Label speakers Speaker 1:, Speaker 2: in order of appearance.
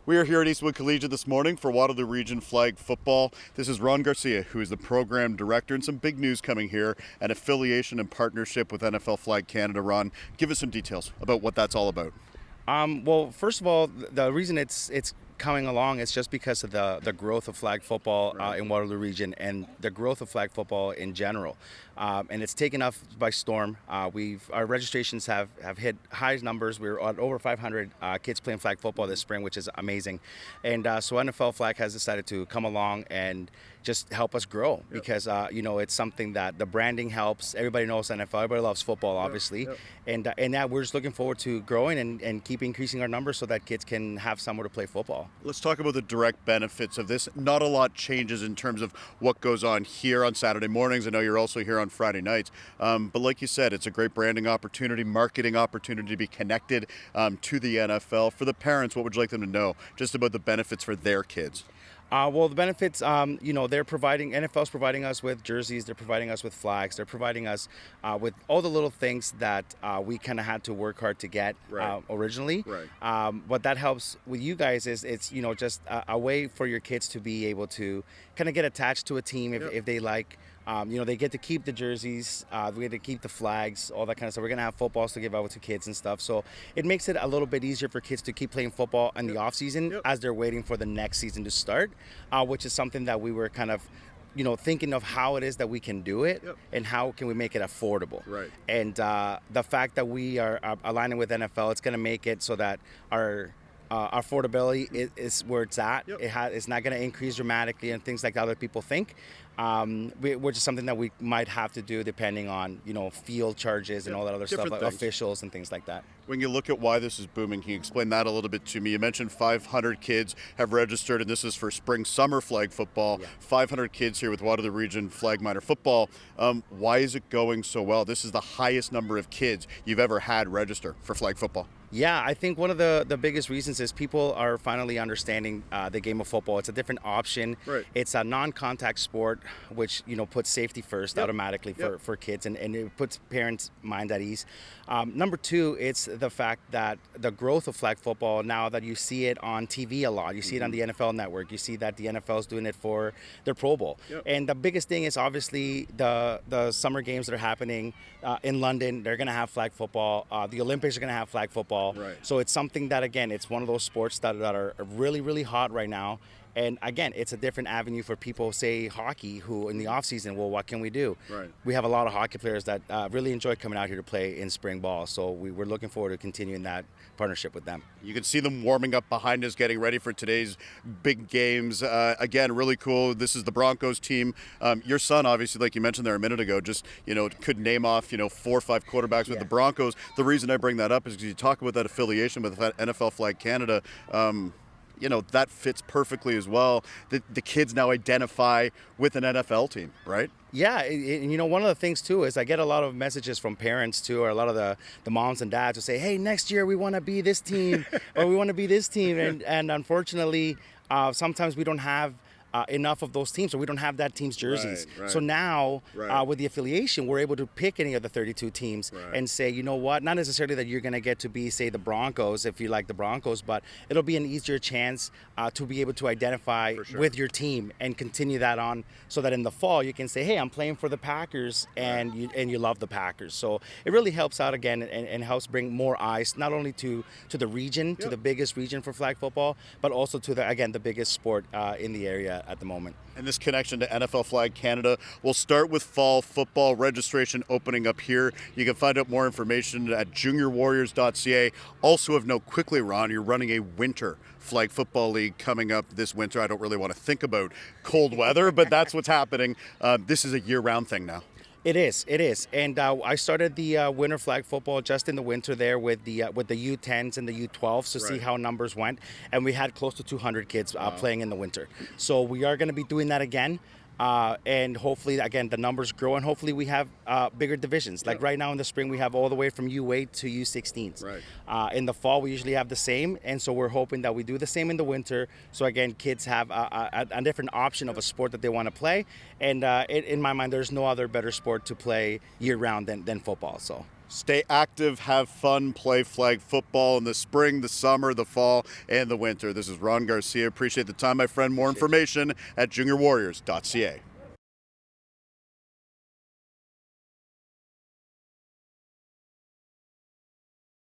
Speaker 1: We are here at Eastwood Collegiate this morning for Waterloo Region Flag Football. This is Ron Garcia, who is the program director, and some big news coming here, an affiliation and partnership with NFL Flag Canada. Ron, give us some details about what that's all about.
Speaker 2: Well, first of all, the reason it's coming along is just because of the growth of flag football in Waterloo Region and the growth of flag football in general, and it's taken us by storm. Our registrations have hit high numbers. We're at over 500 kids playing flag football this spring, which is amazing, and so NFL Flag has decided to come along and just help us grow because it's something that the branding helps. Everybody knows NFL. Everybody loves football, obviously, and that we're just looking forward to growing and keep increasing our numbers so that kids can have somewhere to play football.
Speaker 1: Let's talk about the direct benefits of this. Not a lot changes in terms of what goes on here on Saturday mornings. I know you're also here on Friday nights, but like you said, it's a great branding opportunity, marketing opportunity to be connected to the NFL. For the parents, what would you like them to know just about the benefits for their kids?
Speaker 2: Well, the benefits, they're providing, NFL's providing us with jerseys, they're providing us with flags, they're providing us with all the little things that we kind of had to work hard to get originally. What that helps with you guys is it's, just a way for your kids to be able to kind of get attached to a team if they like. They get to keep the jerseys, we get to keep the flags, all that kind of stuff. We're going to have footballs to give out to kids and stuff. So it makes it a little bit easier for kids to keep playing football in the off season as they're waiting for the next season to start, which is something that we were kind of thinking of how it is that we can do it and how can we make it affordable. And the fact that we are aligning with NFL, it's going to make it so that our affordability is where it's at. It's not going to increase dramatically and things like that other people think, which is something that we might have to do depending on field charges and all that other stuff, like officials and things like that.
Speaker 1: When you look at why this is booming, can you explain that a little bit to me? You mentioned 500 kids have registered, and this is for spring-summer flag football. 500 kids here with Waterloo Region Flag Minor Football. Why is it going so well? This is the highest number of kids you've ever had register for flag football.
Speaker 2: Yeah, I think one of the biggest reasons is people are finally understanding the game of football. It's a different option. It's a non-contact sport, which puts safety first automatically for kids, and it puts parents' mind at ease. Number two, it's the fact that the growth of flag football, now that you see it on TV a lot, you see it on the NFL Network, you see that the NFL is doing it for their Pro Bowl. And the biggest thing is obviously the summer games that are happening in London. They're going to have flag football. The Olympics are going to have flag football. So it's something that, again, it's one of those sports that are really, really hot right now. And again, it's a different avenue for people, say hockey, who in the off season, well, what can we do? We have a lot of hockey players that really enjoy coming out here to play in spring ball. So we're looking forward to continuing that partnership with them.
Speaker 1: You can see them warming up behind us, getting ready for today's big games. Again, really cool. This is the Broncos team. Your son, obviously, like you mentioned there a minute ago, just, could name off, 4 or 5 quarterbacks with the Broncos. The reason I bring that up is because you talk about that affiliation with NFL Flag Canada. That fits perfectly as well. The kids now identify with an NFL team, right?
Speaker 2: Yeah, and one of the things too is I get a lot of messages from parents too, or a lot of the moms and dads who say, hey, next year we want to be this team or we want to be this team. And unfortunately, sometimes we don't have enough of those teams, so we don't have that team's jerseys. So now with the affiliation, we're able to pick any of the 32 teams and say, you know what, not necessarily that you're going to get to be, say, the Broncos if you like the Broncos, but it'll be an easier chance to be able to identify with your team and continue that on, so that in the fall you can say, hey, I'm playing for the Packers, and you love the Packers. So it really helps out again and helps bring more eyes not only to the region, to the biggest region for flag football, but also to the biggest sport in the area at the moment.
Speaker 1: And this connection to NFL Flag Canada will start with fall football registration opening up here. You can find out more information at juniorwarriors.ca. Also of note quickly, Ron, you're running a winter flag football league coming up this winter. I don't really want to think about cold weather, but that's what's happening. This is a year-round thing now.
Speaker 2: It is, and I started the winter flag football just in the winter there with the U10s and the U12s to see how numbers went, and we had close to 200 kids playing in the winter. So we are going to be doing that again. And hopefully, again, the numbers grow, and hopefully we have bigger divisions. Like right now in the spring, we have all the way from U8 to U16s. In the fall, we usually have the same, and so we're hoping that we do the same in the winter. So again, kids have a different option of a sport that they want to play. And in my mind, there's no other better sport to play year-round than football. So.
Speaker 1: Stay active, have fun, play flag football in the spring, the summer, the fall, and the winter. This is Ron Garcia. Appreciate the time, my friend. More information at juniorwarriors.ca.